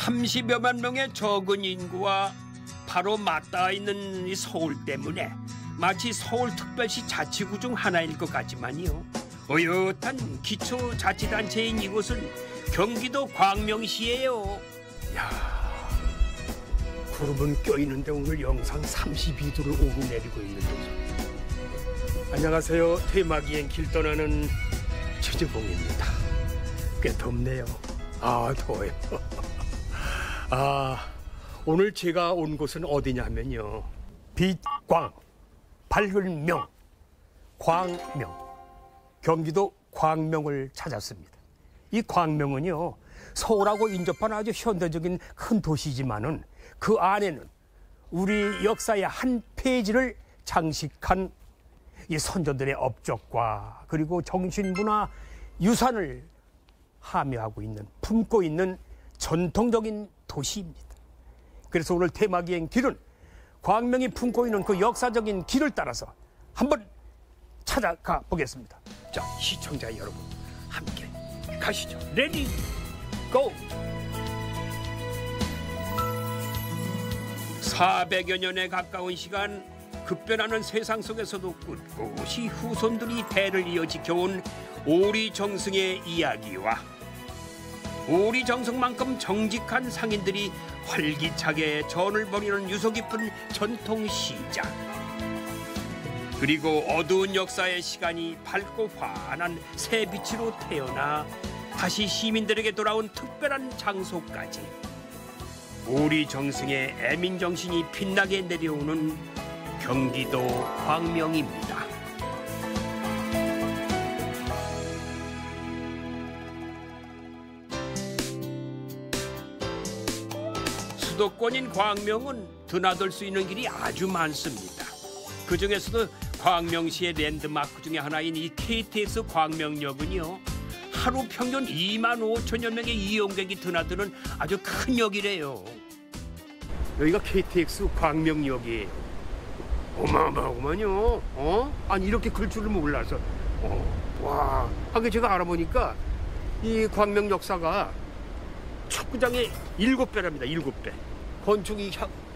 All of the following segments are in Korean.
30여만 명의 적은 인구와 바로 맞닿아 있는 이 서울 때문에 마치 서울특별시 자치구 중 하나일 것 같지만요. 어엿한 기초자치단체인 이곳은 경기도 광명시예요. 야, 구름은 껴있는데 오늘 영상 32도를 오고 내리고 있는 도시. 안녕하세요. 테마기행 길 떠나는 최재봉입니다. 꽤 덥네요. 아, 더워요. 오늘 제가 온 곳은 어디냐면요. 빛광, 밝은 명, 광명, 경기도 광명을 찾았습니다. 이 광명은요, 서울하고 인접한 아주 현대적인 큰 도시지만은 그 안에는 우리 역사의 한 페이지를 장식한 이 선조들의 업적과 그리고 정신문화 유산을 함유하고 있는, 품고 있는 전통적인 도시입니다. 그래서 오늘 테마기행 길은 광명이 품고 있는 그 역사적인 길을 따라서 한번 찾아가 보겠습니다. 자, 시청자 여러분 함께 가시죠. 레디 고! 400여 년에 가까운 시간 급변하는 세상 속에서도 꿋꿋이 후손들이 대를 이어 지켜온 오리정승의 이야기와 오리정승만큼 정직한 상인들이 활기차게 전을 벌이는 유서 깊은 전통시장, 그리고 어두운 역사의 시간이 밝고 환한 새빛으로 태어나 다시 시민들에게 돌아온 특별한 장소까지 오리정승의 애민정신이 빛나게 내려오는 경기도 광명입니다. 수도권인 광명은 드나들 수 있는 길이 아주 많습니다. 그중에서도 광명시의 랜드마크 중에 하나인 이 KTX 광명역은요, 하루 평균 2만 5천여 명의 이용객이 드나드는 아주 큰 역이래요. 여기가 KTX 광명역이에요. 어마어마하구만요. 아니 이렇게 클 줄을 몰라서. 와, 하긴 제가 알아보니까 이 광명 역사가 축구장의 7배랍니다. 7배. 건축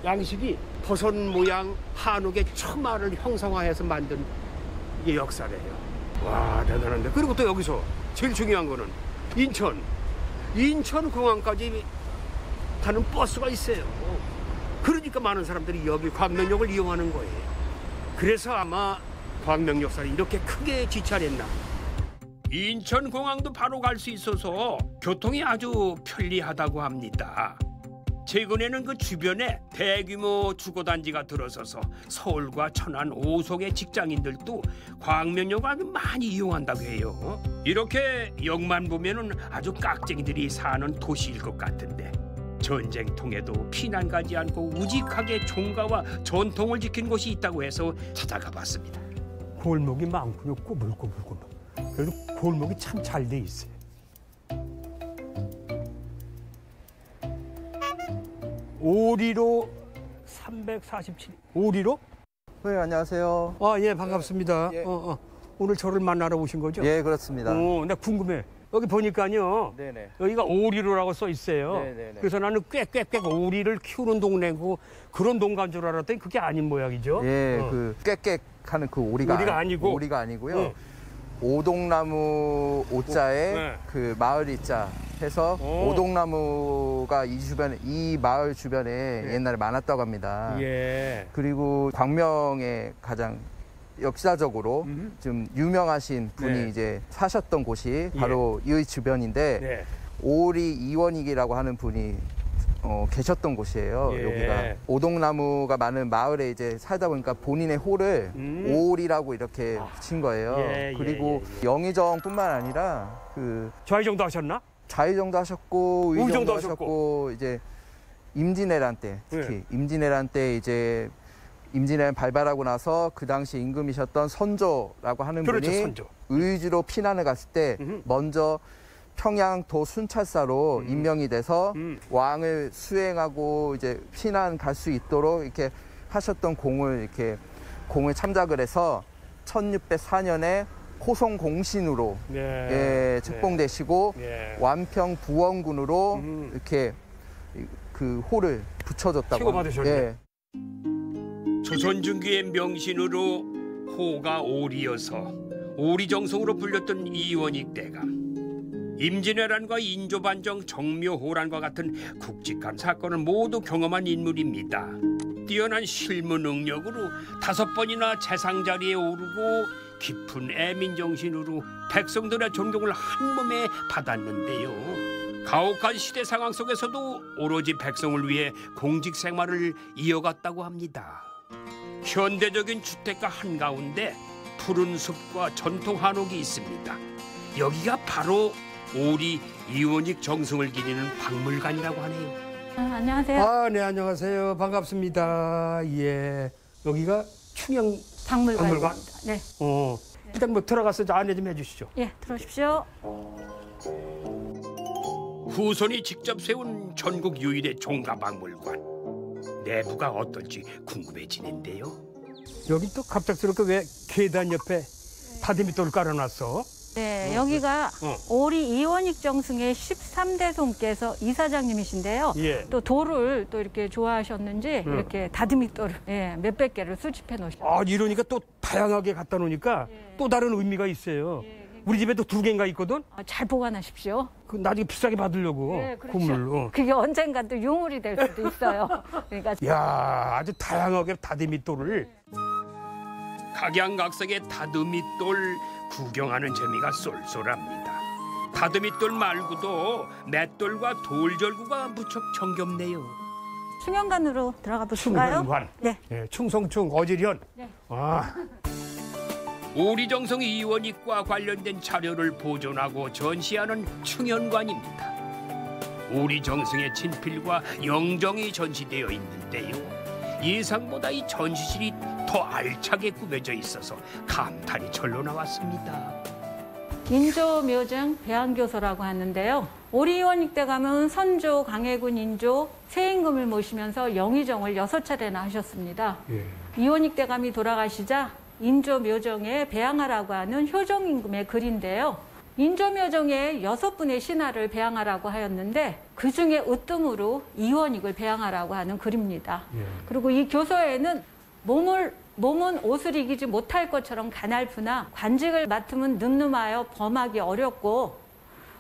양식이 버섯 모양 한옥의 처마를 형상화해서 만든 이게 역사래요. 와, 대단한데. 그리고 또 여기서 제일 중요한 거는 인천공항까지 가는 버스가 있어요. 그러니까 많은 사람들이 여기 광명역을 이용하는 거예요. 그래서 아마 광명 역사를 이렇게 크게 지찰했나. 인천공항도 바로 갈 수 있어서 교통이 아주 편리하다고 합니다. 최근에는 그 주변에 대규모 주거단지가 들어서서 서울과 천안, 오송의 직장인들도 광명역을 아주 많이 이용한다고 해요. 이렇게 역만 보면은 아주 깍쟁이들이 사는 도시일 것 같은데, 전쟁통에도 피난 가지 않고 우직하게 종가와 전통을 지킨 곳이 있다고 해서 찾아가 봤습니다. 골목이 많군요. 꼬불꼬불꼬불. 그래도 골목이 참 잘 돼 있어요. 오리로 347. 오리로? 네, 안녕하세요. 아, 예, 반갑습니다. 예. 오늘 저를 만나러 오신 거죠? 예, 그렇습니다. 나 궁금해. 여기 보니까요. 네네. 여기가 오리로라고 써 있어요. 네네네. 그래서 나는 꽥꽥꽥 오리를 키우는 동네고 그런 동간 줄 알았더니 그게 아닌 모양이죠. 예, 그 꽥꽥하는 그 오리가 아니고. 오리가 아니고요. 오동나무 오자에 네. 그 마을 이자 해서 오동나무가 이 마을 주변에 옛날에 많았다고 합니다. 예. 그리고 광명에 가장 역사적으로 좀 유명하신 분이 네. 이제 사셨던 곳이 바로 이 주변인데 네. 오리 이원익이라고 하는 분이 계셨던 곳이에요. 예. 여기가 오동나무가 많은 마을에 이제 살다 보니까 본인의 호를 오리라고 이렇게 붙인 거예요. 그리고 영의정뿐만 아니라 그 좌의정도 하셨나? 좌의정도 하셨고 의정도 하셨고. 하셨고 이제 임진왜란 때 특히 임진왜란 때 이제 임진왜란 발발하고 나서 그 당시 임금이셨던 선조라고 하는 분이 선조. 의주로 피난을 갔을 때 먼저 평양도 순찰사로 임명이 돼서 왕을 수행하고 이제 피난 갈 수 있도록 이렇게 하셨던 공을 참작을 해서 1604년에 호송공신으로 책봉되시고 완평 부원군으로 이렇게 그 호를 붙여줬다고. 치고받으셨네. 예. 조선 중기의 명신으로 호가 오리여서 오리정성으로 불렸던 이원익 대감. 임진왜란과 인조반정, 정묘호란과 같은 굵직한 사건을 모두 경험한 인물입니다. 뛰어난 실무 능력으로 5번이나 재상 자리에 오르고 깊은 애민정신으로 백성들의 존경을 한몸에 받았는데요. 가혹한 시대 상황 속에서도 오로지 백성을 위해 공직 생활을 이어갔다고 합니다. 현대적인 주택가 한가운데 푸른 숲과 전통 한옥이 있습니다. 여기가 바로 오리 이원익 정성을 기리는 박물관이라고 하네요. 안녕하세요. 네, 안녕하세요. 반갑습니다. 예. 여기가 충영 박물관. 네. 일단 뭐 들어가서 안내 좀 해주시죠. 예, 들어오십시오. 후손이 직접 세운 전국 유일의 종가박물관. 내부가 어떨지 궁금해지는데요. 여기 또 갑작스럽게 왜 계단 옆에 다듬이돌 깔아놨어? 네, 여기가 오리 이원익 정승의 13대 손께서 이사장님이신데요. 예. 또 돌을 또 이렇게 좋아하셨는지 이렇게 다듬이돌을 몇백 개를 수집해 놓으셨어요. 이러니까 또 다양하게 갖다 놓으니까 또 다른 의미가 있어요. 우리 집에도 2개인가 있거든? 잘 보관하십시오. 그 나중에 비싸게 받으려고. 네, 그렇죠. 건물로. 그게 언젠간 또 유물이 될 수도 있어요. 그러니까 야, 아주 다양하게 다듬이돌을. 각양각색의 다듬이돌 구경하는 재미가 쏠쏠합니다. 다듬이돌 말고도 맷돌과 돌절구가 무척 정겹네요. 충영관으로 들어가 보실까요? 충현관. 네. 네, 충성충 어지련. 네. 오리정성 이원익과 관련된 자료를 보존하고 전시하는 충현관입니다. 오리정성의 친필과 영정이 전시되어 있는데요. 예상보다 이 전시실이 더 알차게 꾸며져 있어서 감탄이 절로 나왔습니다. 인조묘정 배양교소라고 하는데요. 오리 이원익 대감은 선조 강해군 인조 세임금을 모시면서 영의정을 6차례나 하셨습니다. 예. 이원익 대감이 돌아가시자 인조묘정에 배양하라고 하는 효정임금의 글인데요. 인조묘정에 6분의 신하를 배양하라고 하였는데 그중에 으뜸으로 이원익을 배양하라고 하는 글입니다. 예. 그리고 이 교서에는 몸은 옷을 이기지 못할 것처럼 가냘프나 관직을 맡으면 늠름하여 범하기 어렵고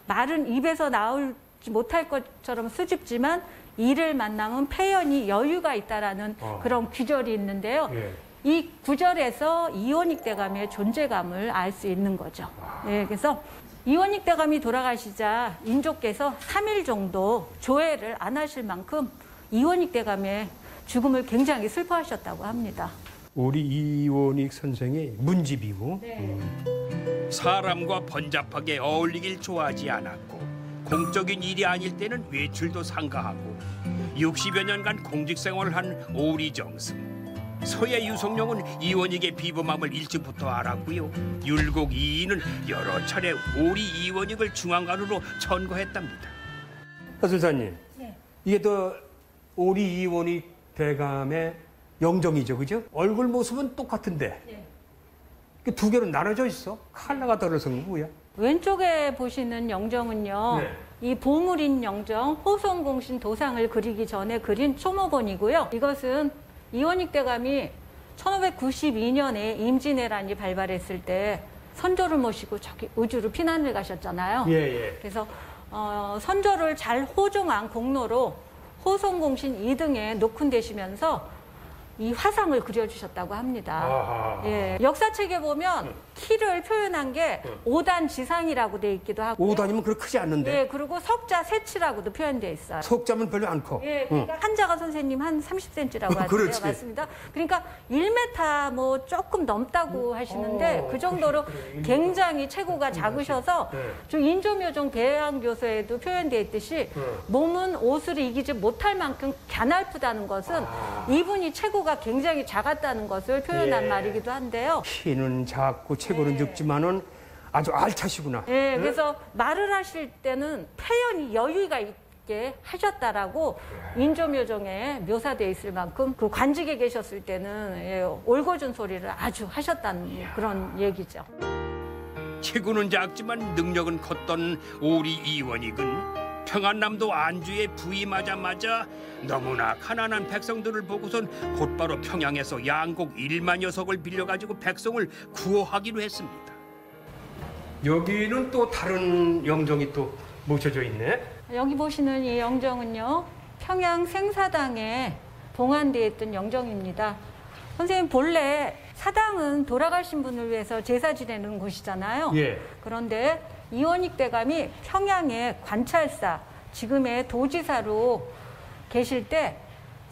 말은 입에서 나오지 못할 것처럼 수줍지만 이를 만나면 패연히 여유가 있다라는 그런 구절이 있는데요. 예. 이 구절에서 이원익 대감의 존재감을 알 수 있는 거죠. 네, 그래서 이원익 대감이 돌아가시자 인조께서 3일 정도 조회를 안 하실 만큼 이원익 대감의 죽음을 굉장히 슬퍼하셨다고 합니다. 우리 이원익 선생의 문집이고 네. 사람과 번잡하게 어울리길 좋아하지 않았고 공적인 일이 아닐 때는 외출도 상가하고 60여 년간 공직 생활을 한 오리정승. 서예 유성룡은 이원익의 비범함을 일찍부터 알았고요. 율곡 이인은 여러 차례 오리 이원익을 중앙관으로 천거했답니다. 하술사님, 네. 이게 또 오리 이원익 대감의 영정이죠, 그죠? 얼굴 모습은 똑같은데 네. 2개로 나눠져 있어. 칼라가 떨어서 뭐야? 왼쪽에 보시는 영정은요. 네. 이 보물인 영정 호송공신 도상을 그리기 전에 그린 초목원이고요. 이것은 이원익 대감이 1592년에 임진왜란이 발발했을 때 선조를 모시고 저기 우주로 피난을 가셨잖아요. 예. 그래서 선조를 잘 호종한 공로로 호송공신 2등에 녹훈되시면서 이 화상을 그려주셨다고 합니다. 아하. 예, 역사책에 보면 키를 표현한 게 5단 지상이라고 돼 있기도 하고 5단이면 그렇게 크지 않는데. 예, 그리고 석자 세치라고 되어 있어요. 석자면 별로 안 커. 예, 그러니까 한자가 선생님 한 30cm라고 하는데요. 그렇지. 맞습니다. 그러니까 1m 뭐 조금 넘다고 하시는데 그 정도로 굉장히 체구가 작으셔서 저 인조묘정 배양교서에도 표현되어 있듯이 몸은 옷을 이기지 못할 만큼 가냘프다는 것은 이분이 체구가 굉장히 작았다는 것을 표현한 예. 말이기도 한데요. 키는 작고 체구는 적지만은 아주 알차시구나. 예, 그래서 말을 하실 때는 표현이 여유가 있게 하셨다라고 인조묘정에 묘사되어 있을 만큼 그 관직에 계셨을 때는 올고준 소리를 아주 하셨다는 그런 얘기죠. 체구는 작지만 능력은 컸던 오리 이원익은 평안남도 안주에 부임하자마자 너무나 가난한 백성들을 보고선 곧바로 평양에서 양곡 1만여 석을 빌려가지고 백성을 구호하기로 했습니다. 여기는 또 다른 영정이 또 모셔져 있네. 여기 보시는 이 영정은요, 평양 생사당에 봉안되어 있던 영정입니다. 선생님, 본래 사당은 돌아가신 분을 위해서 제사 지내는 곳이잖아요. 예. 그런데 이원익 대감이 평양의 관찰사, 지금의 도지사로 계실 때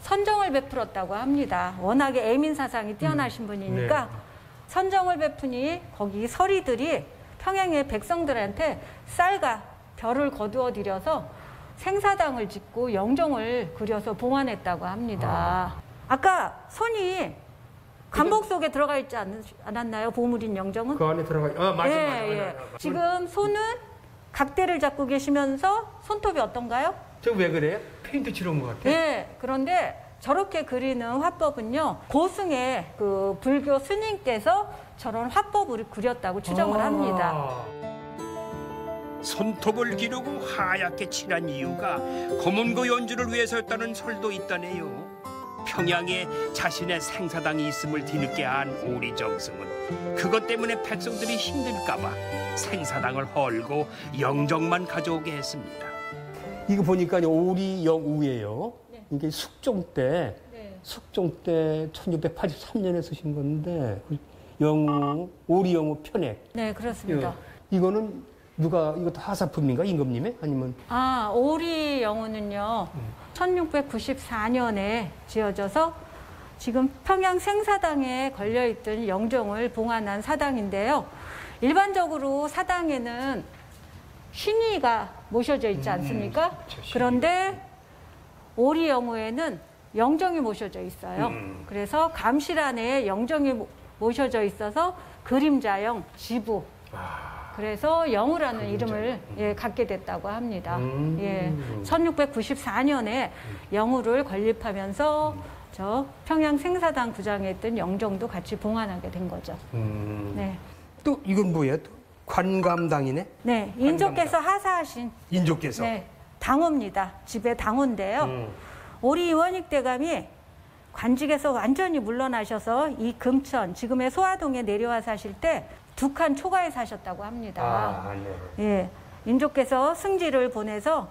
선정을 베풀었다고 합니다. 워낙에 애민 사상이 뛰어나신 분이니까 네. 선정을 베푸니 거기 서리들이 평양의 백성들한테 쌀과 벼를 거두어 들여서 생사당을 짓고 영정을 그려서 봉안했다고 합니다. 아까 손이 간복 속에 들어가 있지 않았나요? 보물인 영정은? 그 안에 들어가. 맞아. 예. 지금 손은 각대를 잡고 계시면서 손톱이 어떤가요? 저 왜 그래요? 페인트 칠한 것 같아. 예. 그런데 저렇게 그리는 화법은요, 고승의 그 불교 스님께서 저런 화법을 그렸다고 추정을 합니다. 손톱을 기르고 하얗게 칠한 이유가 검은고 연주를 위해서였다는 설도 있다네요. 평양에 자신의 생사당이 있음을 뒤늦게 안 오리정승은 그것 때문에 백성들이 힘들까봐 생사당을 헐고 영정만 가져오게 했습니다. 이거 보니까 오리영우예요. 네. 이게 숙종 때 1683년에 쓰신 건데 영우, 오리영우 편액. 네, 그렇습니다. 이거는 이것도 하사품인가, 임금님의? 아니면? 오리 영우는요, 1694년에 지어져서 지금 평양 생사당에 걸려있던 영정을 봉안한 사당인데요. 일반적으로 사당에는 신이가 모셔져 있지 않습니까? 그렇죠, 그런데 오리 영우에는 영정이 모셔져 있어요. 그래서 감실 안에 영정이 모셔져 있어서 그림자영, 지부. 그래서 영우라는 이름을 갖게 됐다고 합니다. 1694년에 영우를 건립하면서 저 평양 생사당 구장에 있던 영정도 같이 봉안하게 된 거죠. 네. 또 이건 뭐예요? 또 관감당이네? 네, 인조께서 하사하신 인조께서? 네, 당호입니다. 집의 당호인데요. 오리 이원익 대감이 관직에서 완전히 물러나셔서 이 금천, 지금의 소화동에 내려와 사실 때 2칸 초가에 사셨다고 합니다. 네. 예, 인조께서 승지를 보내서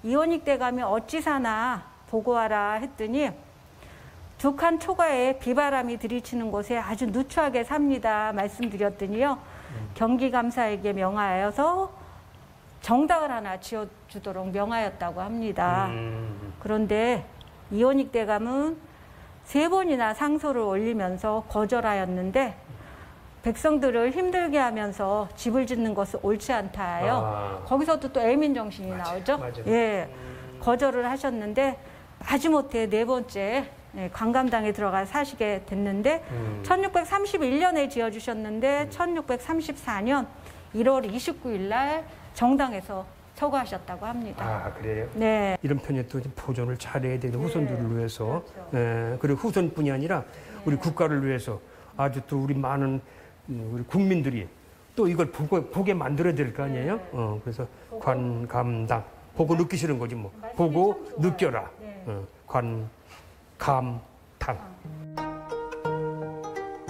이원익 대감이 어찌 사나 보고 와라 했더니 2칸 초가에 비바람이 들이치는 곳에 아주 누추하게 삽니다 말씀드렸더니요, 경기감사에게 명하여서 정당을 하나 지어주도록 명하였다고 합니다. 그런데 이원익 대감은 3번이나 상소를 올리면서 거절하였는데 백성들을 힘들게 하면서 집을 짓는 것은 옳지 않다요. 거기서도 또 애민 정신이 나오죠. 맞아. 예, 거절을 하셨는데 마지못해 4번째 관감당에 들어가 사시게 됐는데 1631년에 지어주셨는데 1634년 1월 29일 날 정당에서 서거하셨다고 합니다. 그래요? 네. 이런 편에 또 보존을 잘해야 되는 후손들을 위해서, 그렇죠. 그리고 후손뿐이 아니라 우리 국가를 위해서 아주 또 우리 많은 우리 국민들이 또 이걸 보게 만들어야 될 거 아니에요? 그래서 관감당, 보고 느끼시는 거지 뭐. 보고 느껴라. 관감당.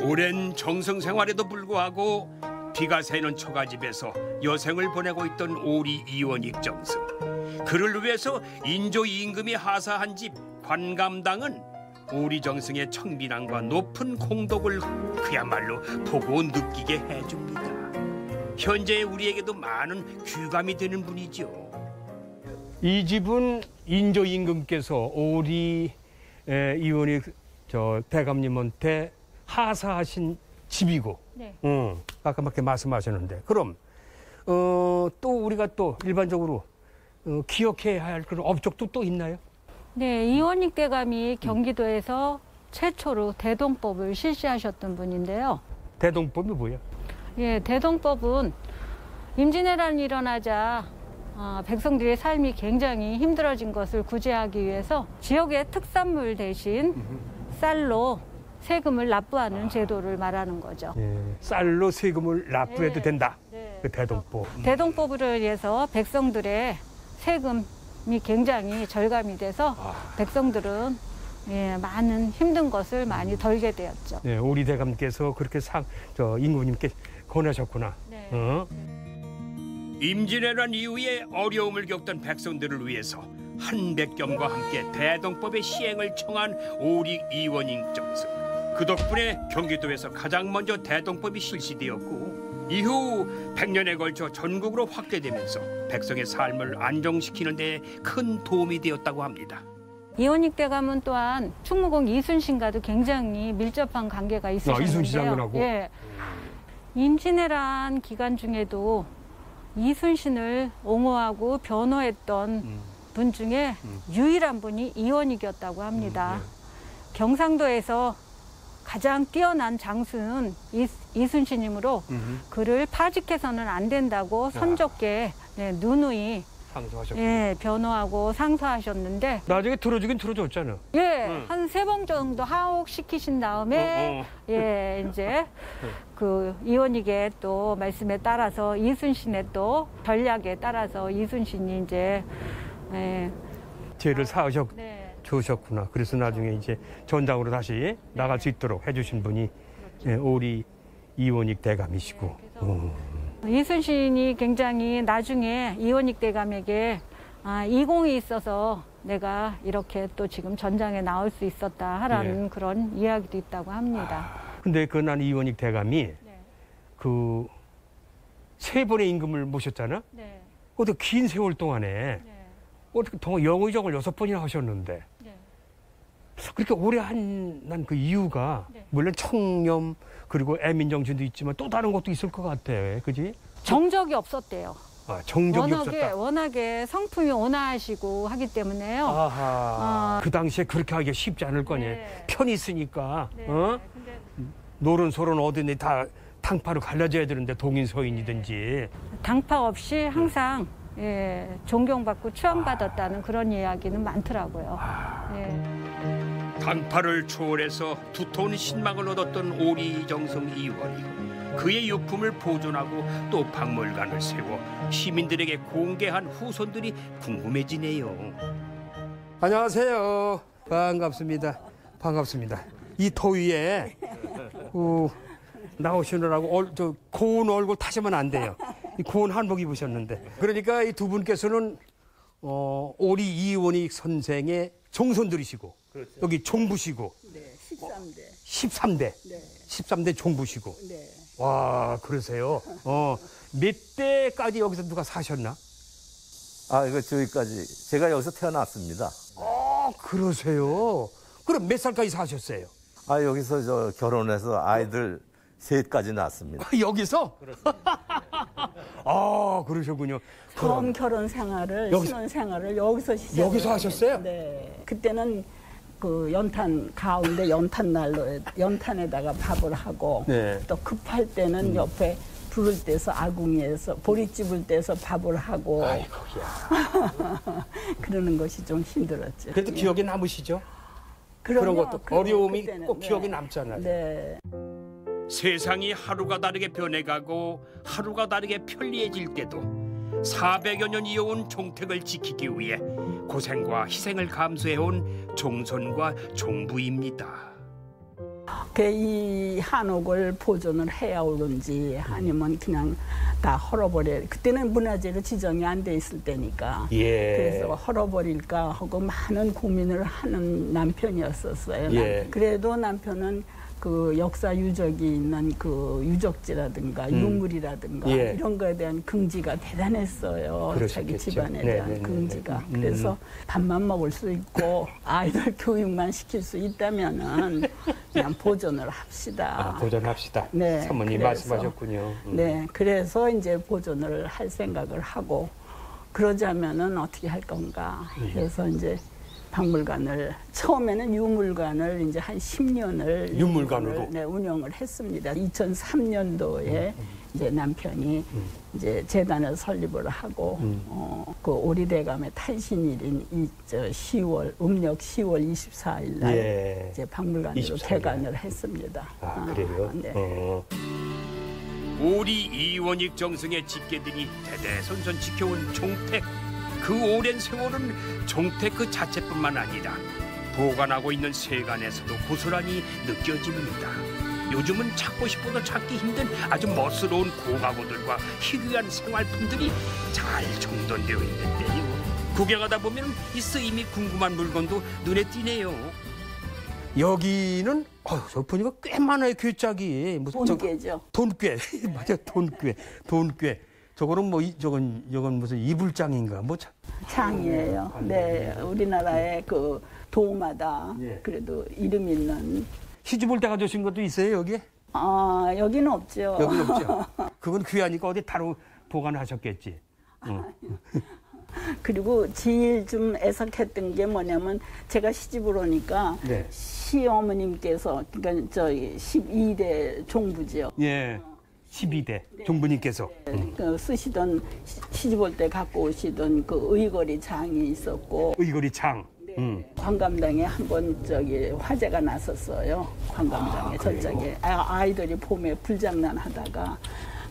오랜 정성 생활에도 불구하고 비가 새는 초가집에서 여생을 보내고 있던 오리 이원익 정승. 그를 위해서 인조 임금이 하사한 집 관감당은 오리 정승의 청빈함과 높은 공덕을 그야말로 보고 느끼게 해줍니다. 현재 우리에게도 많은 귀감이 되는 분이죠. 이 집은 인조 임금께서 오리 이원익 대감님한테 하사하신 집이고, 네. 아까 막 말씀하셨는데, 그럼 또 우리가 또 일반적으로 기억해야 할 그런 업적도 또 있나요? 네, 이원익 대감이 경기도에서 최초로 대동법을 실시하셨던 분인데요. 대동법이 뭐예요? 예, 대동법은 임진왜란이 일어나자 백성들의 삶이 굉장히 힘들어진 것을 구제하기 위해서 지역의 특산물 대신 쌀로 세금을 납부하는 제도를 말하는 거죠. 쌀로 세금을 납부해도 된다. 네. 그 대동법. 대동법을 위해서 백성들의 세금 굉장히 절감이 돼서 백성들은 예, 많은 힘든 것을 많이 덜게 되었죠. 네, 오리 대감께서 그렇게 임금님께 권하셨구나. 네. 임진왜란 이후에 어려움을 겪던 백성들을 위해서 한백겸과 함께 대동법의 시행을 청한 오리 이원익 정승. 그 덕분에 경기도에서 가장 먼저 대동법이 실시되었고 이후 100년에 걸쳐 전국으로 확대되면서 백성의 삶을 안정시키는 데 큰 도움이 되었다고 합니다. 이원익 대감은 또한 충무공 이순신과도 굉장히 밀접한 관계가 있으셨는데요. 이순신 장군하고? 예. 임진왜란 기간 중에도 이순신을 옹호하고 변호했던 분 중에 유일한 분이 이원익이었다고 합니다. 경상도에서 가장 뛰어난 장수는 이순신이므로 그를 파직해서는 안 된다고 선적께 누누이 변호하고 상소하셨는데 나중에 들어주긴 들어줬잖아. 한 3번 정도 하옥시키신 다음에 이제 그 이원익의 또 말씀에 따라서 이순신의 또 전략에 따라서 이순신이 이제 죄를 주셨구나. 그래서 나중에 이제 전장으로 다시 나갈 수 있도록 해주신 분이 오리 이원익 대감이시고. 이순신이 굉장히 나중에 이원익 대감에게 이공이 있어서 내가 이렇게 또 지금 전장에 나올 수 있었다 하라는 그런 이야기도 있다고 합니다. 근데 난 이원익 대감이 그 3번의 임금을 모셨잖아. 어떻게 긴 세월 동안에 어떻게 영의정을 6번이나 하셨는데 그렇게 오래 난 그 이유가 물론 청렴 그리고 애민정신도 있지만 또 다른 것도 있을 것 같아. 그지? 정적이 없었대요. 정적이 없었다. 워낙에 성품이 온화하시고 하기 때문에요. 그 당시에 그렇게 하기가 쉽지 않을 거니. 편이 있으니까. 근데 노론소론 어디니 다 당파로 갈라져야 되는데 동인서인이든지. 당파 없이 항상 존경받고 추앙받았다는 그런 이야기는 많더라고요. 당파를 초월해서 두터운 신망을 얻었던 오리정성 이원익. 그의 유품을 보존하고 또 박물관을 세워 시민들에게 공개한 후손들이 궁금해지네요. 안녕하세요. 반갑습니다. 이 더위에 나오시느라고 고운 얼굴 타시면 안 돼요. 고운 한복 입으셨는데. 그러니까 이 두 분께서는 오리 이원익 선생의 종손들이시고 그렇죠. 여기 종부시고 13대. 네. 13대 종부시고. 네. 와, 그러세요. 몇 대까지 여기서 누가 사셨나? 이거 저기까지. 제가 여기서 태어났습니다. 그러세요. 그럼 몇 살까지 사셨어요? 여기서 결혼해서 아이들 3까지 낳았습니다. 여기서? 그렇습니다. 그러셨군요. 처음 결혼 생활을, 신혼 생활을 여기서 시작. 여기서 하셨어요? 네. 그때는 그 연탄 가운데 연탄에다가 밥을 하고 또 급할 때는 옆에 불을 떼서 아궁이에서 보리집을 떼서 밥을 하고 그러는 것이 좀 힘들었죠. 그래도 기억에 남으시죠? 그런 것도 어려움이 꼭 기억에 남잖아요. 네. 세상이 하루가 다르게 변해가고 하루가 다르게 편리해질 때도 400여 년 이어온 종택을 지키기 위해 고생과 희생을 감수해온 종손과 종부입니다. 이 한옥을 보존을 해야 오는지 아니면 그냥 다 헐어버려. 그때는 문화재로 지정이 안 돼 있을 때니까. 그래서 헐어버릴까 하고 많은 고민을 하는 남편이었었어요. 그래도 남편은 그 역사 유적이 있는 그 유적지라든가 유물이라든가 이런 거에 대한 긍지가 대단했어요. 그러셨겠죠. 자기 집안에 대한 긍지가. 그래서 밥만 먹을 수 있고 아이들 교육만 시킬 수 있다면은 그냥 보존을 합시다. 보존합시다. 네, 사모님 말씀하셨군요. 네, 그래서 이제 보존을 할 생각을 하고 그러자면은 어떻게 할 건가 해서 이제 박물관을 처음에는 유물관을 이제 한 10년을 유물관으로 운영을 했습니다. 2003년도에 이제 남편이 이제 재단을 설립을 하고 그 오리대감의 탄신일인 음력 10월 24일 날 이제 박물관으로 24일. 개관을 했습니다. 그래요? 네. 오리 이원익 정승의 집계들이 대대손손 지켜온 종택. 그 오랜 세월은 종택 그 자체뿐만 아니라 보관하고 있는 세간에서도 고스란히 느껴집니다. 요즘은 찾고 싶어도 찾기 힘든 아주 멋스러운 고가구들과 희귀한 생활품들이 잘 정돈되어 있는데요. 구경하다 보면 이 쓰임이 궁금한 물건도 눈에 띄네요. 여기는 저 보니까 꽤 많아요. 괴짝이 무슨 돈깨죠. 돈꽤 맞아, 돈꽤. 저거는 뭐 저건 무슨 이불장인가 뭐 장이에요. 네, 우리나라의 그 도마다 그래도 이름 있는. 시집올 때 가져오신 것도 있어요 여기? 아, 여기는 없죠. 여기는 없죠. 그건 귀하니까 어디 따로 보관하셨겠지. 그리고 제일 좀 애석했던 게 뭐냐면 제가 시집을 오니까 네. 시어머님께서 그러니까 저희 12대 종부지요. 예, 12대 종부님께서 그 쓰시던 시집 올 때 갖고 오시던 그 의거리 장이 있었고 의거리 장. 관감당에 한번 저기 화재가 났었어요. 관감당에 저쪽에 아이들이 봄에 불장난 하다가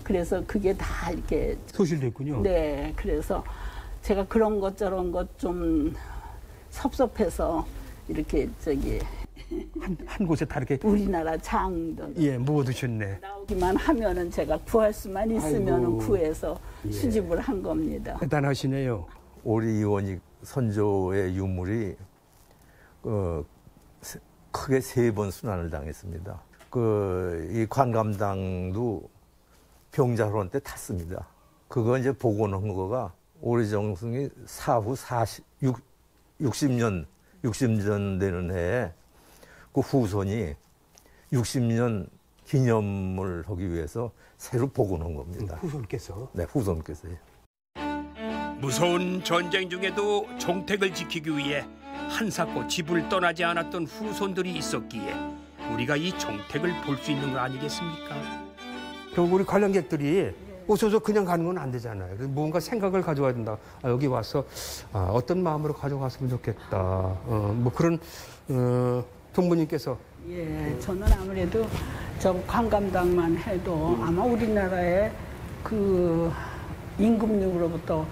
그래서 그게 다 이렇게 소실됐군요. 네, 그래서 제가 그런 것 저런 것 좀 섭섭해서 이렇게 저기 한 곳에 다 이렇게 우리나라 장도 모아두셨네. 나오기만 하면은 제가 구할 수만 있으면은 아이고. 구해서 수집을 한 겁니다. 대단하시네요. 오리 이원익 선조의 유물이 크게 3번 순환을 당했습니다. 이 관감당도 병자호란 때 탔습니다. 그거 이제 복원한 거가 오리정승이 사후 60년 되는 해에 그 후손이 60년 기념을 하기 위해서 새로 복원한 겁니다. 후손께서. 네, 후손께서요. 무서운 전쟁 중에도 종택을 지키기 위해 한사코 집을 떠나지 않았던 후손들이 있었기에 우리가 이 종택을 볼 수 있는 거 아니겠습니까? 결국 우리 관람객들이 오셔서 그냥 가는 건 안 되잖아요. 그래서 뭔가 생각을 가져와야 된다. 여기 와서 어떤 마음으로 가져갔으면 좋겠다. 뭐 그런 동무님께서 예, 저는 아무래도 저 관감당만 해도 아마 우리나라의 그 임금님으로부터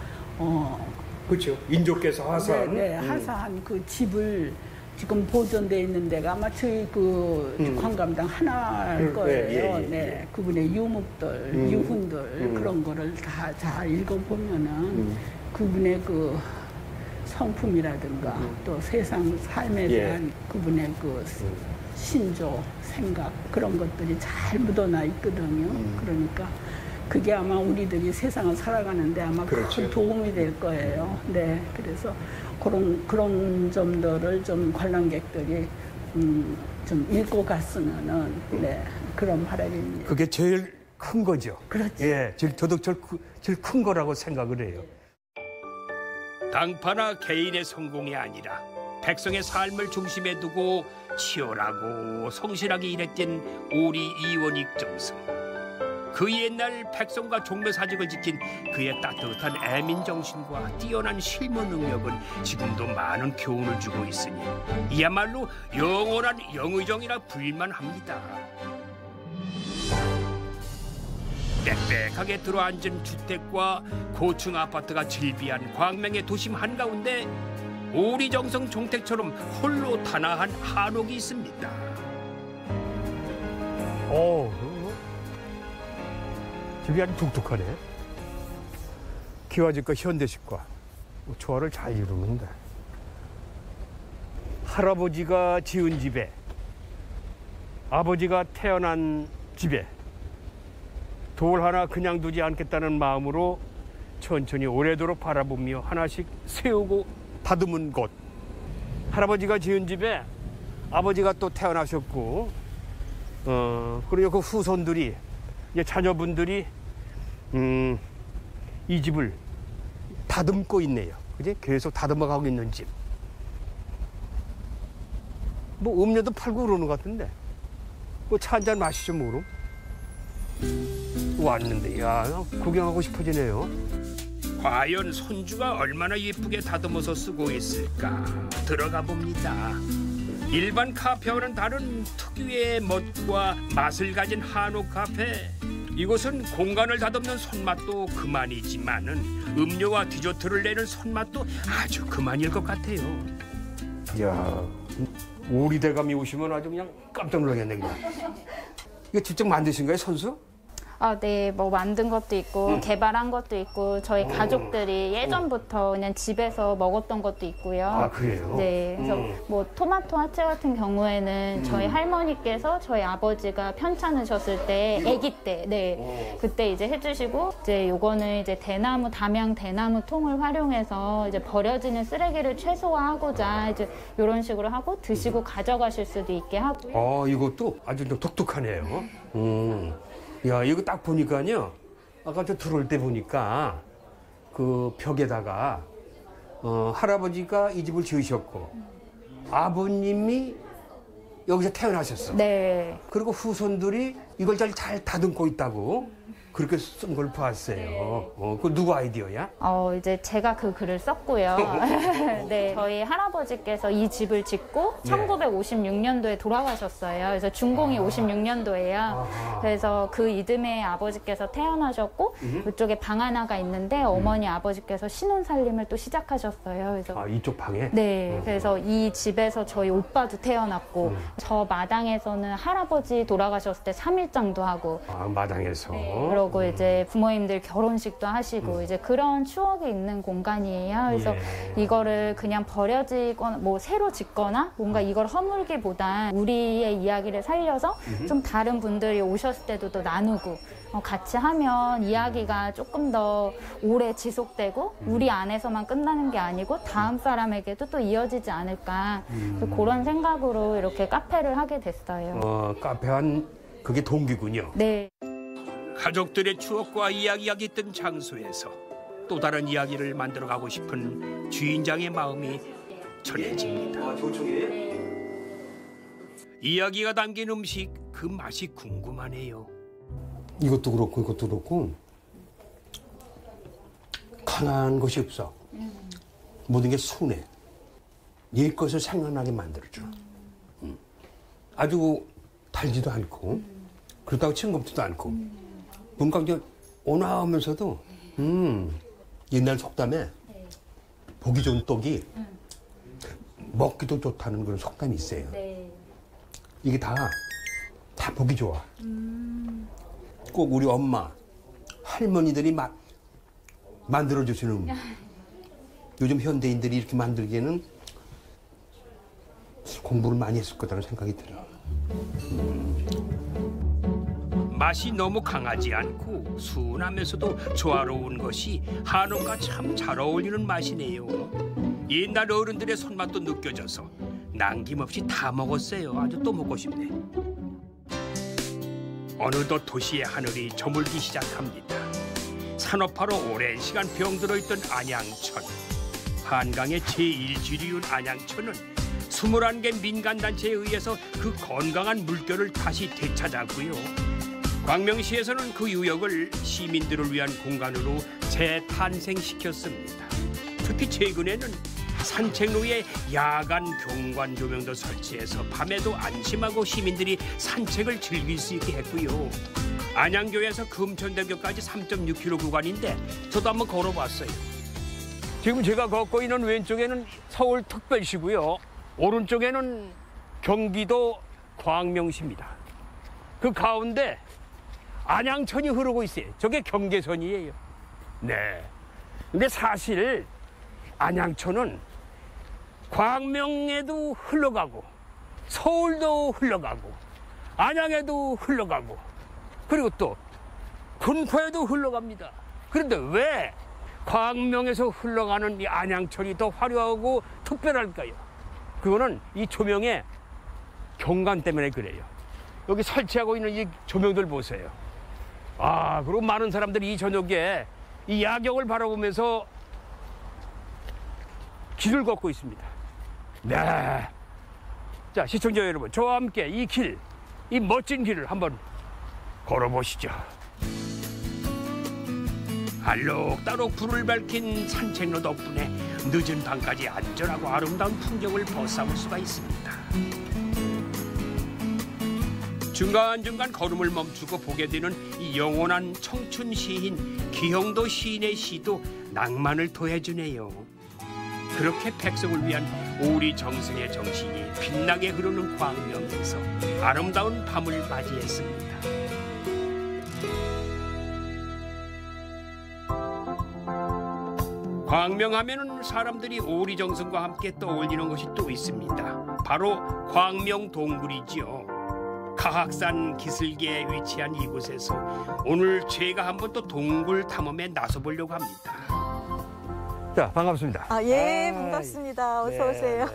그렇죠. 인조께서 하사한 하사한 그 집을 지금 보존돼 있는 데가 아마 저희 그 관감당 하나일 거예요. 네, 그분의 유목들, 유훈들 그런 거를 다 잘 읽어보면은 그분의 그 성품이라든가 또 세상 삶에 대한 그분의 그 신조, 생각 그런 것들이 잘 묻어나 있거든요. 그러니까 그게 아마 우리들이 세상을 살아가는데 아마 큰 도움이 될 거예요. 네, 그래서 그런 점들을 좀 관람객들이 좀 읽고 갔으면은 그런 바람입니다. 그게 제일 큰 거죠. 그렇죠. 예, 저도 제일 큰 거라고 생각을 해요. 당파나 개인의 성공이 아니라 백성의 삶을 중심에 두고 치열하고 성실하게 일했던 오리 이원익 정승. 그 옛날 백성과 종묘사직을 지킨 그의 따뜻한 애민정신과 뛰어난 실무 능력은 지금도 많은 교훈을 주고 있으니 이야말로 영원한 영의정이라 불만합니다. 빽빽하게 들어앉은 주택과 고층 아파트가 즐비한 광명의 도심 한가운데 오리정성 종택처럼 홀로 단아한 한옥이 있습니다. 집이 아주 독특하네. 기와집과 현대식과 조화를 잘 이루는데 할아버지가 지은 집에 아버지가 태어난 집에 돌 하나 그냥 두지 않겠다는 마음으로 천천히 오래도록 바라보며 하나씩 세우고 다듬은 곳. 할아버지가 지은 집에 아버지가 또 태어나셨고 그리고 그 후손들이 이제 자녀분들이 이 집을 다듬고 있네요. 그지? 계속 다듬어가고 있는 집. 뭐 음료도 팔고 그러는 것 같은데. 뭐 차 한잔 마시죠, 뭐로? 왔는데, 야, 구경하고 싶어지네요. 과연 손주가 얼마나 예쁘게 다듬어서 쓰고 있을까? 들어가 봅니다. 일반 카페와는 다른 특유의 멋과 맛을 가진 한옥 카페. 이곳은 공간을 다듬는 손맛도 그만이지만은 음료와 디저트를 내는 손맛도 아주 그만일 것 같아요. 이야, 오리 대감이 오시면 아주 그냥 깜짝 놀라겠네 그냥. 이거 직접 만드신 거예요, 선수? 네, 뭐 만든 것도 있고 개발한 것도 있고 저희 가족들이 예전부터 그냥 집에서 먹었던 것도 있고요. 아, 그래요? 네, 그래서 뭐 토마토 화채 같은 경우에는 저희 할머니께서 저희 아버지가 편찮으셨을 때, 아기 때, 네, 그때 이제 해주시고 이제 요거는 이제 대나무 담양 대나무 통을 활용해서 이제 버려지는 쓰레기를 최소화하고자 이제 이런 식으로 하고 드시고 가져가실 수도 있게 하고요. 이것도 아주 좀 독특하네요. 야, 이거 딱 보니까요. 아까 저 들어올 때 보니까 그 벽에다가 할아버지가 이 집을 지으셨고 아버님이 여기서 태어나셨어. 네. 그리고 후손들이 이걸 잘 다듬고 있다고 그렇게 쓴 걸 봤어요. 그 누구 아이디어야? 이제 제가 그 글을 썼고요. 네. 저희 할아버지께서 이 집을 짓고 1956년도에 돌아가셨어요. 그래서 준공이 56년도예요. 그래서 그 이듬해 아버지께서 태어나셨고 이쪽에 방 하나가 있는데 어머니 아버지께서 신혼살림을 또 시작하셨어요. 그래서 이쪽 방에? 네. 그래서 이 집에서 저희 오빠도 태어났고 저 마당에서는 할아버지 돌아가셨을 때 3일장도 하고 마당에서? 네. 그러고 이제 부모님들 결혼식도 하시고 이제 그런 추억이 있는 공간이에요. 그래서 이거를 그냥 버려지거나 뭐 새로 짓거나 뭔가 이걸 허물기보단 우리의 이야기를 살려서 좀 다른 분들이 오셨을 때도 또 나누고 같이 하면 이야기가 조금 더 오래 지속되고 우리 안에서만 끝나는 게 아니고 다음 사람에게도 또 이어지지 않을까 그런 생각으로 이렇게 카페를 하게 됐어요. 카페 한 그게 동기군요. 네. 가족들의 추억과 이야기가 깃든 장소에서 또 다른 이야기를 만들어가고 싶은 주인장의 마음이 전해집니다. 이야기가 담긴 음식, 그 맛이 궁금하네요. 이것도 그렇고 강한 것이 없어. 모든 게 순해. 옛 것을 생각나게 만들어줘. 아주 달지도 않고 그렇다고 싱겁지도 않고 뭔가 이제 온화하면서도 옛날 속담에 보기 좋은 떡이 먹기도 좋다는 그런 속담이 있어요. 네. 이게 다 보기 좋아. 꼭 우리 엄마, 할머니들이 만들어주시는 요즘 현대인들이 이렇게 만들기에는 공부를 많이 했을 거라는 생각이 들어. 맛이 너무 강하지 않고 순하면서도 조화로운 것이 한옥과 참 잘 어울리는 맛이네요. 옛날 어른들의 손맛도 느껴져서 남김없이 다 먹었어요. 아주 또 먹고 싶네. 어느덧 도시의 하늘이 저물기 시작합니다. 산업화로 오랜 시간 병들어 있던 안양천. 한강의 제1지류인 안양천은 21개 민간단체에 의해서 그 건강한 물결을 다시 되찾았고요. 광명시에서는 그 유역을 시민들을 위한 공간으로 재탄생시켰습니다. 특히 최근에는 산책로에 야간 경관 조명도 설치해서 밤에도 안심하고 시민들이 산책을 즐길 수 있게 했고요. 안양교에서 금천대교까지 3.6km 구간인데 저도 한번 걸어봤어요. 지금 제가 걷고 있는 왼쪽에는 서울특별시고요. 오른쪽에는 경기도 광명시입니다. 그 가운데 안양천이 흐르고 있어요. 저게 경계선이에요. 네. 근데 사실 안양천은 광명에도 흘러가고 서울도 흘러가고 안양에도 흘러가고 그리고 또 군포에도 흘러갑니다. 그런데 왜 광명에서 흘러가는 이 안양천이 더 화려하고 특별할까요? 그거는 이 조명의 경관 때문에 그래요. 여기 설치하고 있는 이 조명들 보세요. 그리고 많은 사람들이 이 저녁에 이 야경을 바라보면서 길을 걷고 있습니다. 네. 자, 시청자 여러분, 저와 함께 이 길, 이 멋진 길을 한번 걸어보시죠. 알록달록 불을 밝힌 산책로 덕분에 늦은 밤까지 안전하고 아름다운 풍경을 벗삼을 수가 있습니다. 중간중간 걸음을 멈추고 보게 되는 이 영원한 청춘 시인 기형도 시인의 시도 낭만을 더해주네요. 그렇게 백성을 위한 오리 정승의 정신이 빛나게 흐르는 광명에서 아름다운 밤을 맞이했습니다. 광명하면은 사람들이 오리 정승과 함께 떠올리는 것이 또 있습니다. 바로 광명 동굴이지요. 가학산 기슭에 위치한 이곳에서 오늘 제가 한번 또 동굴 탐험에 나서보려고 합니다. 자, 반갑습니다. 반갑습니다. 어서 오세요.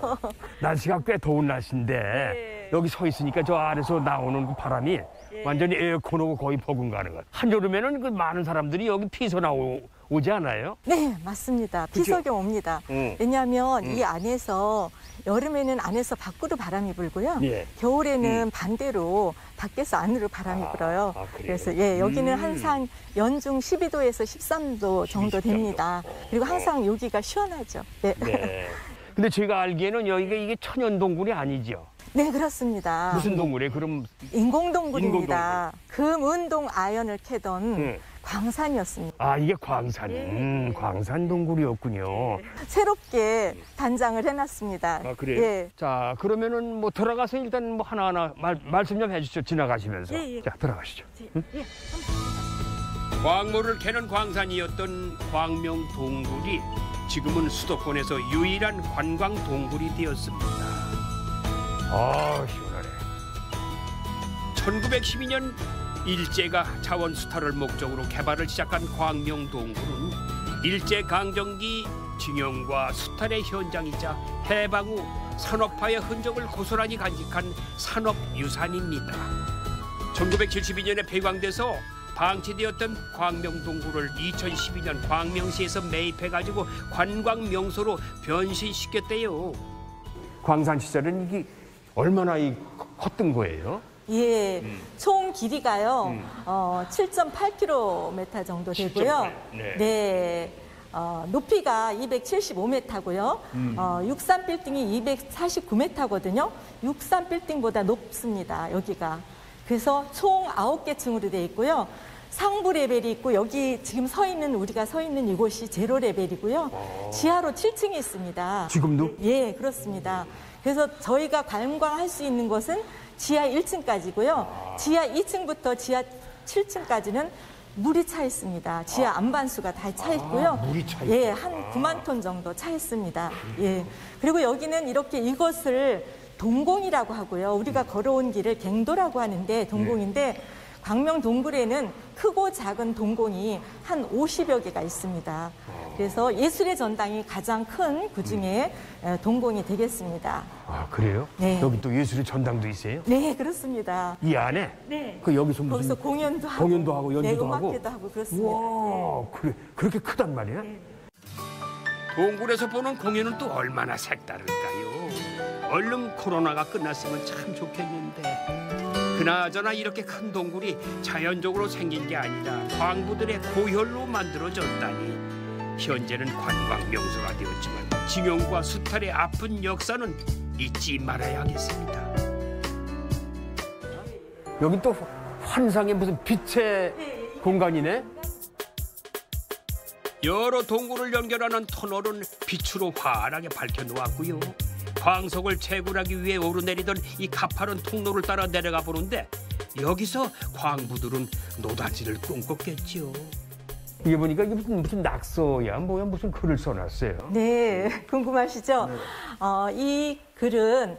날씨가 꽤 더운 날씨인데 여기 서 있으니까 저 아래서 나오는 그 바람이 완전히 에어컨하고 거의 버금가는 것. 한여름에는 그 많은 사람들이 여기 피서 오지 않아요? 네, 맞습니다. 피서경 옵니다. 왜냐하면 이 안에서 여름에는 안에서 밖으로 바람이 불고요. 겨울에는 반대로 밖에서 안으로 바람이 불어요. 그래서 여기는 항상 연중 12도에서 13도 정도 됩니다. 그리고 항상 여기가 시원하죠. 네. 근데 제가 알기에는 여기가 이게 천연 동굴이 아니죠? 네, 그렇습니다. 무슨 동굴이에요? 그럼 인공동굴입니다. 금은동 아연을 캐던 광산이었습니다. 아, 이게 광산. 광산 동굴이었군요. 새롭게 단장을 해놨습니다. 아, 그래요? 자, 그러면은 뭐 들어가서 일단 뭐 하나하나 말씀 좀 해주시죠. 지나가시면서. 자, 들어가시죠. 광물을 캐는 광산이었던 광명 동굴이 지금은 수도권에서 유일한 관광 동굴이 되었습니다. 아, 시원하네. 1912년 일제가 자원 수탈을 목적으로 개발을 시작한 광명 동굴은 일제 강점기 징용과 수탈의 현장이자 해방 후 산업화의 흔적을 고스란히 간직한 산업유산입니다. 1972년에 폐광돼서 방치되었던 광명 동굴을 2012년 광명시에서 매입해가지고 관광 명소로 변신시켰대요. 광산 시절은 이게 얼마나 컸던 거예요? 총 길이가요 7.8km 정도 되고요. 높이가 275m고요. 63 빌딩이 249m거든요. 63 빌딩보다 높습니다. 여기가. 그래서 총 9개 층으로 되어 있고요. 상부 레벨이 있고 여기 지금 우리가 서 있는 이곳이 제로 레벨이고요. 지하로 7층이 있습니다. 지금도? 예, 그렇습니다. 그래서 저희가 관광할 수 있는 곳은 지하 1층까지고요. 지하 2층부터 지하 7층까지는 물이 차 있습니다. 지하 안반수가 다 차 있고요. 물이 차 있고. 한 9만 톤 정도 차 있습니다. 그리고 여기는 이렇게 이것을 동공이라고 하고요. 우리가 걸어온 길을 갱도라고 하는데 동공인데 광명 동굴에는 크고 작은 동공이 한 50여 개가 있습니다. 그래서 예술의 전당이 가장 큰 그중에 동공이 되겠습니다. 아, 그래요? 네. 여기 또 예술의 전당도 있어요? 네, 그렇습니다. 이 안에? 네. 그 여기서 무슨 거기서 공연도 하고 연주도 하고? 음악회도 하고 그렇습니다. 와, 그래. 그렇게 크단 말이야? 동굴에서 보는 공연은 또 얼마나 색다를까요? 얼른 코로나가 끝났으면 참 좋겠는데 그나저나 이렇게 큰 동굴이 자연적으로 생긴 게 아니라 광부들의 고혈로 만들어졌다니 현재는 관광 명소가 되었지만 징용과 수탈의 아픈 역사는 잊지 말아야겠습니다. 여기 또 환상의 무슨 빛의 공간이네? 여러 동굴을 연결하는 터널은 빛으로 환하게 밝혀놓았고요. 광석을 채굴하기 위해 오르내리던 이 가파른 통로를 따라 내려가 보는데 여기서 광부들은 노다지를 꿈꿨겠지요. 이게 보니까 이게 무슨 낙서야 뭐야 무슨 글을 써놨어요. 네, 궁금하시죠? 이 글은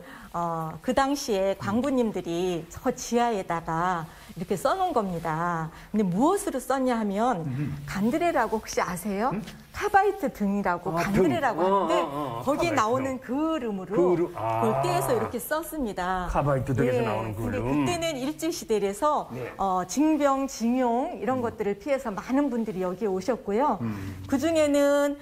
그 당시에 광부님들이 저 지하에다가 이렇게 써놓은 겁니다. 근데 무엇으로 썼냐 하면 간드레라고 혹시 아세요? 카바이트 등이라고 간드레라고 하는데 거기에 나오는 그름으로 그걸 떼서 이렇게 썼습니다. 카바이트 등에서 나오는 근데 그름. 그때는 일제시대라서 징병, 징용 이런 것들을 피해서 많은 분들이 여기에 오셨고요. 그중에는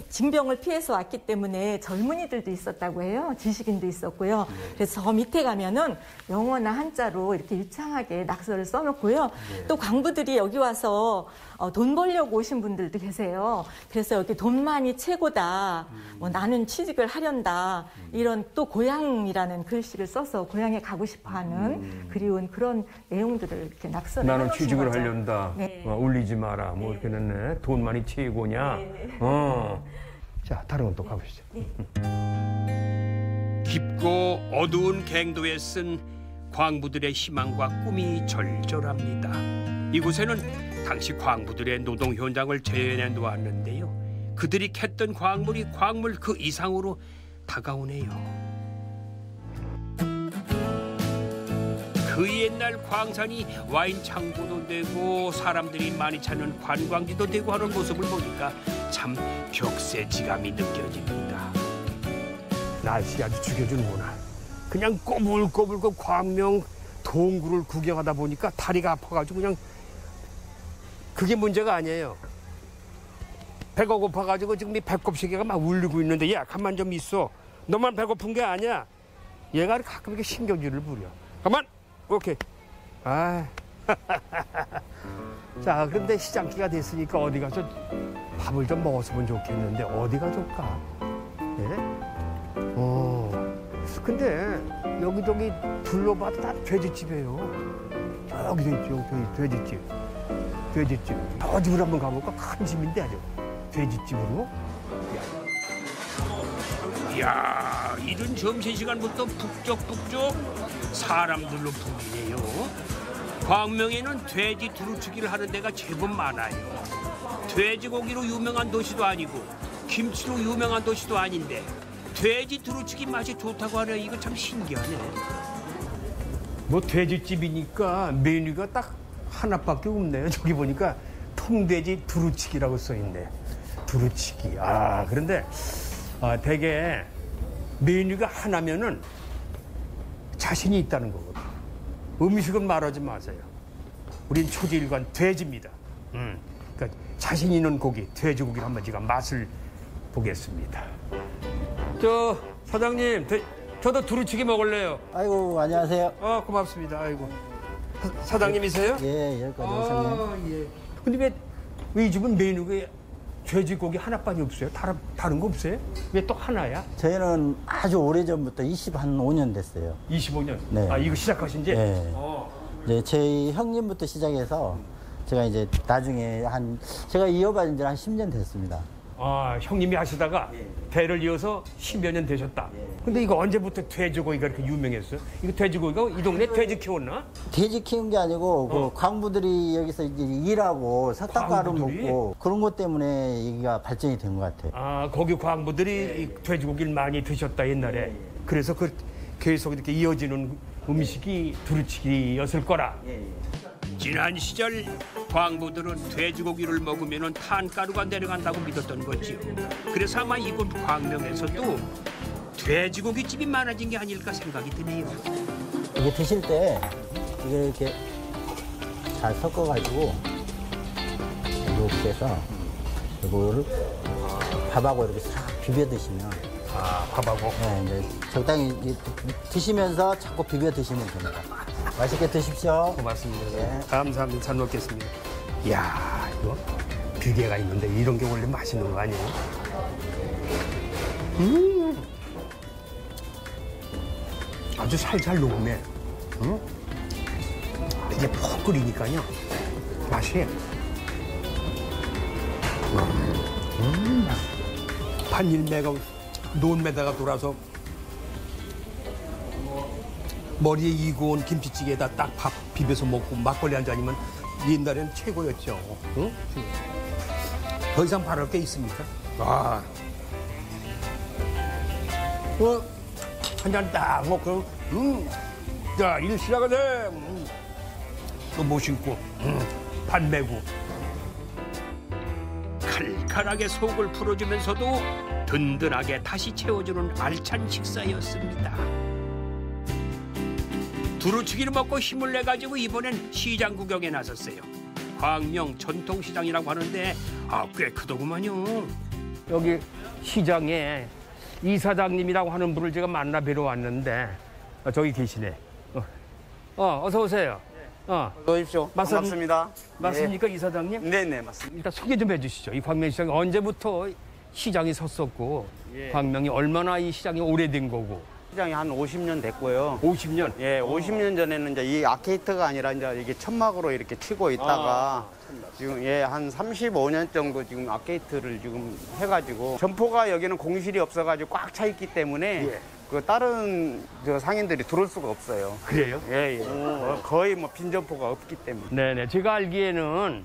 징병을 피해서 왔기 때문에 젊은이들도 있었다고 해요. 지식인도 있었고요. 그래서 저 밑에 가면은 영어나 한자로 이렇게 유창하게 낙서를 써놓고요. 또 광부들이 여기 와서 돈 벌려고 오신 분들도 계세요. 그래서 여기 돈만이 최고다. 뭐 나는 취직을 하련다. 이런 또 고향이라는 글씨를 써서 고향에 가고 싶어하는 그리운 그런 내용들을 이렇게 낙서를 나는 해놓으신 취직을 거죠. 하려다. 네. 울리지 마라. 뭐 이렇게 냈네. 돈만이 최고냐. 자, 다른 건 또 가보시죠. 깊고 어두운 갱도에 쓴 광부들의 희망과 꿈이 절절합니다. 이곳에는 당시 광부들의 노동 현장을 재현해 놓았는데요. 그들이 캤던 광물이 광물 그 이상으로 다가오네요. 그 옛날 광산이 와인 창고도 되고 사람들이 많이 찾는 관광지도 되고 하는 모습을 보니까 참 격세지감이 느껴집니다. 날씨 아주 죽여주는구나. 그냥 꼬불꼬불 그 광명 동굴을 구경하다 보니까 다리가 아파가지고 그냥 그게 문제가 아니에요. 배가 고파가지고 지금 이 배꼽시계가 막 울리고 있는데 야 가만 좀 있어. 너만 배고픈 게 아니야. 얘가 가끔 이렇게 신경질을 부려. 가만. 오케이. 아. 자 그런데 시장기가 됐으니까 어디 가서 밥을 좀 먹었으면 좋겠는데 어디가 좋을까? 예? 근데 여기저기 둘러봐도 다 돼지집이에요. 저기 있죠, 돼지집. 돼지집. 저 집을 한번 가볼까? 큰 집인데 아주. 돼지집으로. 이야, 이른 점심시간부터 북적북적 사람들로 붐비네요. 광명에는 돼지 두루치기를 하는 데가 제법 많아요. 돼지고기로 유명한 도시도 아니고 김치로 유명한 도시도 아닌데 돼지 두루치기 맛이 좋다고 하네. 이거 참 신기하네. 뭐 돼지집이니까 메뉴가 딱 하나밖에 없네요. 저기 보니까 통돼지 두루치기라고 써있네. 두루치기. 아 그런데 되게 메뉴가 하나면은 자신이 있다는 거거든. 음식은 말하지 마세요. 우린 초지일관 돼지입니다. 그러니까 자신 있는 고기, 돼지고기를 한번 제가 맛을 보겠습니다. 저 사장님, 저도 두루치기 먹을래요. 아이고 안녕하세요. 고맙습니다. 아이고 사장님이세요? 예, 여기까지 오셨네요. 예. 근데 왜 이 집은 메뉴가 돼지고기 하나밖에 없어요? 다른 거 없어요? 왜 또 하나야? 저희는 아주 오래전부터 25년 됐어요. 25년? 네. 아 이거 시작하신 지? 네. 이제 저희 형님부터 시작해서 제가 이제 나중에 제가 이어받은 지 한 10년 됐습니다. 아 형님이 하시다가 대를 이어서 10여 년 되셨다. 근데 이거 언제부터 돼지고기가 이렇게 유명했어요? 이거 돼지고기가 이 동네 돼지 키웠나? 돼지 키운 게 아니고 그 광부들이 여기서 이제 일하고 석탄가루 광부들이? 먹고 그런 것 때문에 여기가 발전이 된 것 같아요. 아 거기 광부들이 이 돼지고기를 많이 드셨다 옛날에. 그래서 그 계속 이렇게 이어지는 음식이 두루치기였을 거라. 지난 시절 광부들은 돼지고기를 먹으면 탄가루가 내려간다고 믿었던 거지요. 그래서 아마 이곳 광명에서도 돼지고기집이 많아진 게 아닐까 생각이 드네요. 이게 드실 때 이게 이렇게 잘 섞어가지고 이렇게 해서 이거를 밥하고 이렇게 싹 비벼 드시면 밥하고? 네, 이제 적당히 드시면서 자꾸 비벼 드시면 됩니다. 맛있게 드십시오. 고맙습니다. 예. 감사합니다. 잘 먹겠습니다. 이야, 이거 비계가 있는데 이런 게 원래 맛있는 거 아니에요? 아주 살살 녹네. 이제 푹 끓이니까요. 맛이. 반일매가 논매다가 돌아서 머리에 이고 온 김치찌개에다 딱 밥 비벼서 먹고 막걸리 한 잔이면 옛날엔 최고였죠. 응? 더 이상 바랄 게 있습니까? 한 잔 딱 먹고, 자, 일 시작하자. 또 뭐 신고, 밥 메고. 칼칼하게 속을 풀어주면서도 든든하게 다시 채워주는 알찬 식사였습니다. 두루치기를 먹고 힘을 내가지고 이번엔 시장 구경에 나섰어요. 광명 전통시장이라고 하는데 꽤 크더구만요. 여기 시장에 이사장님이라고 하는 분을 제가 만나 뵈러 왔는데 저기 계시네. 어서 오세요. 오십시오. 반갑습니다. 맞습니까, 이사장님? 네네, 맞습니다. 일단 소개 좀 해주시죠. 이 광명시장이 언제부터 시장이 섰었고, 광명이 얼마나 이 시장이 오래된 거고. 시장이 한 50년 됐고요. 50년? 예, 50년 전에는 이제 이 아케이트가 아니라 이제 이게 천막으로 이렇게 치고 있다가 지금 한 35년 정도 지금 아케이트를 지금 해가지고 점포가 여기는 공실이 없어가지고 꽉 차 있기 때문에 그 다른 저 상인들이 들어올 수가 없어요. 그래요? 예, 예. 거의 뭐 빈 점포가 없기 때문에. 네네. 제가 알기에는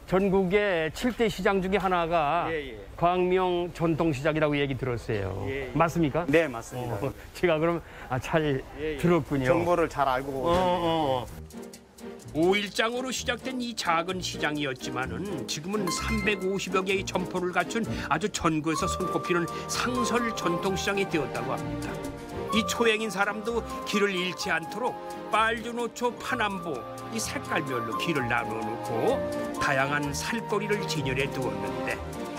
전국의 7대 시장 중에 하나가 광명 전통시장이라고 얘기 들었어요. 맞습니까? 네, 맞습니다. 제가 그럼 잘 들었군요. 정보를 잘 알고. 5일장으로 시작된 이 작은 시장이었지만은 지금은 350여 개의 점포를 갖춘 아주 전국에서 손꼽히는 상설 전통시장이 되었다고 합니다. 이 초행인 사람도 길을 잃지 않도록 빨주노초, 파남보 이 색깔별로 길을 나눠놓고 다양한 살거리를 진열해 두었는데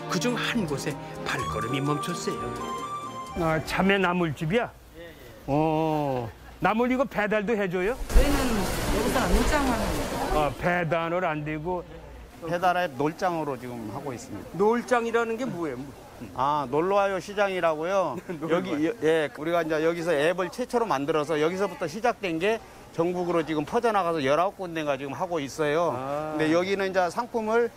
그중 한 곳에 발걸음이 멈췄어요. 자매 나물집이야? 나물 이거 배달도 해줘요? 저희는 여기서 물장하는 배달을 안 되고 배달앱 놀장으로 지금 하고 있습니다. 놀장이라는 게 뭐예요? 놀러와요 시장이라고요. 여기 우리가 이제 여기서 앱을 최초로 만들어서 여기서부터 시작된 게 전국으로 지금 퍼져나가서 19군데가 지금 하고 있어요. 근데 여기는 이제 상품을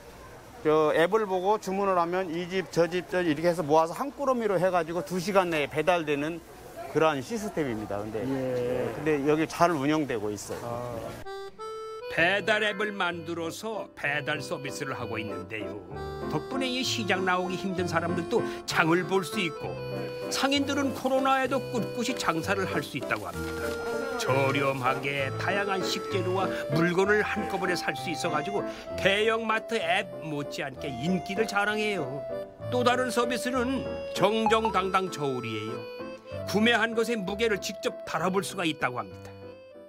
앱을 보고 주문을 하면 이 집, 저 집, 이렇게 해서 모아서 한 꾸러미로 해가지고 2시간 내에 배달되는 그러한 시스템입니다. 근데 여기 잘 운영되고 있어요. 배달 앱을 만들어서 배달 서비스를 하고 있는데요. 덕분에 이 시장 나오기 힘든 사람들도 장을 볼 수 있고 상인들은 코로나에도 꿋꿋이 장사를 할 수 있다고 합니다. 저렴하게 다양한 식재료와 물건을 한꺼번에 살 수 있어가지고 대형마트 앱 못지않게 인기를 자랑해요. 또 다른 서비스는 정정당당 저울이에요. 구매한 것의 무게를 직접 달아볼 수가 있다고 합니다.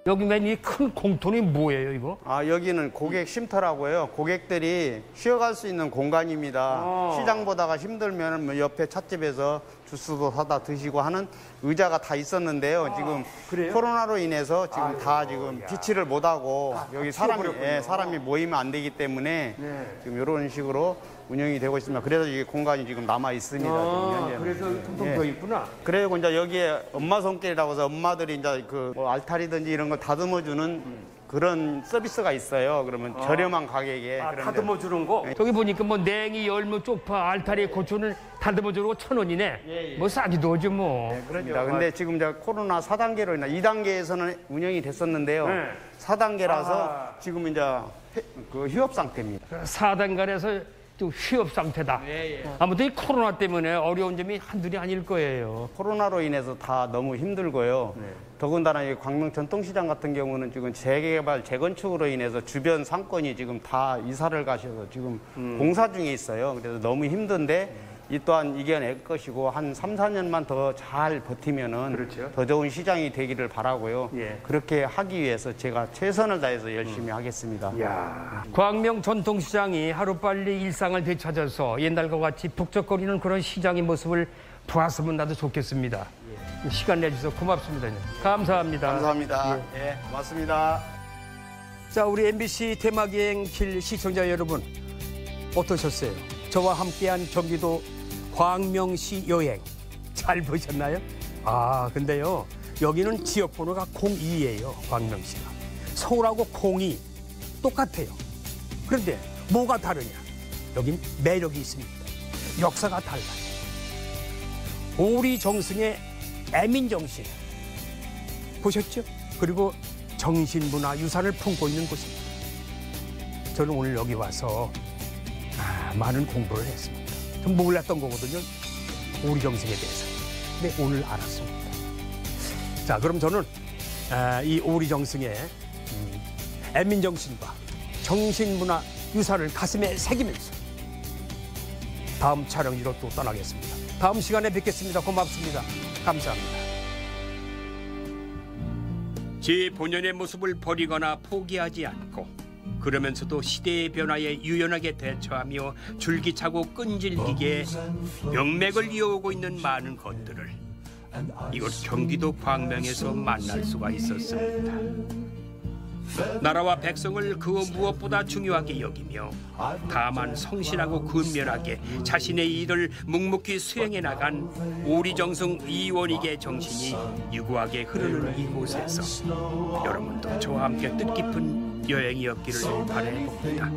여기 맨 이 큰 공통이 뭐예요, 이거? 여기는 고객 쉼터라고요. 고객들이 쉬어갈 수 있는 공간입니다. 시장 보다가 힘들면 뭐 옆에 찻집에서 주스도 사다 드시고 하는 의자가 다 있었는데요. 지금 코로나로 인해서 지금 다 지금 비치를 못하고 여기 사람이 모이면 안 되기 때문에 지금 이런 식으로 운영이 되고 있습니다. 그래서 이게 공간이 지금 남아 있습니다. 그래서 텅텅 더 있구나. 그리고 이제 여기에 엄마 손길이라고 해서 엄마들이 이제 뭐 알타리든지 이런 거 다듬어주는 그런 서비스가 있어요. 그러면 저렴한 가격에. 다듬어 주는 거? 저기 보니까 뭐 냉이, 열무, 쪽파, 알타리, 고추를 다듬어 주는 거 1,000원이네. 뭐 싸기도 하지 뭐. 그렇습니다. 근데 지금 이제 코로나 4단계로 인해 2단계에서는 운영이 됐었는데요. 4단계라서 지금 이제 휴업 상태입니다. 4단계에서 또 휴업 상태다. 아무튼 이 코로나 때문에 어려운 점이 한둘이 아닐 거예요. 코로나로 인해서 다 너무 힘들고요. 더군다나 이 광명 전통시장 같은 경우는 지금 재개발, 재건축으로 인해서 주변 상권이 지금 다 이사를 가셔서 지금 공사 중에 있어요. 그래서 너무 힘든데 이 또한 이겨낼 것이고 한 3, 4년만 더 잘 버티면은 더 좋은 시장이 되기를 바라고요. 그렇게 하기 위해서 제가 최선을 다해서 열심히 하겠습니다. 광명 전통시장이 하루빨리 일상을 되찾아서 옛날과 같이 북적거리는 그런 시장의 모습을 보았으면 나도 좋겠습니다. 시간 내주셔서 고맙습니다. 감사합니다. 감사합니다. 고맙습니다. 자, 우리 MBC 대마기행길 시청자 여러분 어떠셨어요? 저와 함께한 경기도 광명시 여행 잘 보셨나요? 근데요 여기는 지역번호가 02예요. 광명시가 서울하고 02 똑같아요. 그런데 뭐가 다르냐? 여긴 매력이 있습니다. 역사가 달라요. 오리정승의 애민정신 보셨죠? 그리고 정신문화 유산을 품고 있는 곳입니다. 저는 오늘 여기 와서 많은 공부를 했습니다. 좀 몰랐던 거거든요. 오리정승에 대해서. 근데 오늘 알았습니다. 자, 그럼 저는 이 오리정승의 애민정신과 정신문화 유산을 가슴에 새기면서 다음 촬영지로 또 떠나겠습니다. 다음 시간에 뵙겠습니다. 고맙습니다. 감사합니다. 제 본연의 모습을 버리거나 포기하지 않고 그러면서도 시대의 변화에 유연하게 대처하며 줄기차고 끈질기게 명맥을 이어오고 있는 많은 것들을 이곳 경기도 광명에서 만날 수가 있었습니다. 나라와 백성을 그 무엇보다 중요하게 여기며 다만 성실하고 근면하게 자신의 일을 묵묵히 수행해 나간 오리정승 이원익의 정신이 유구하게 흐르는 이곳에서 여러분도 저와 함께 뜻깊은 여행이었기를 바라봅니다.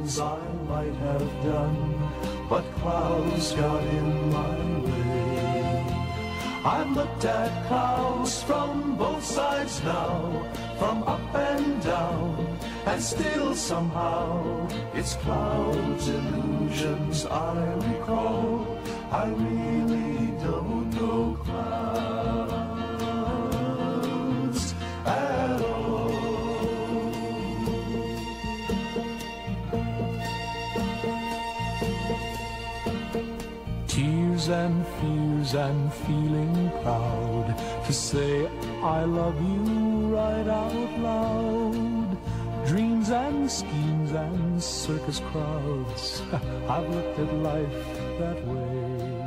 I've looked at clouds from both sides now, from up and down, and still somehow it's clouds, illusions I recall. I really don't know clouds at all. Tears and fears and feeling proud to say I love you right out loud. Dreams and schemes and circus crowds, I've looked at life that way,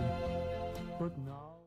but now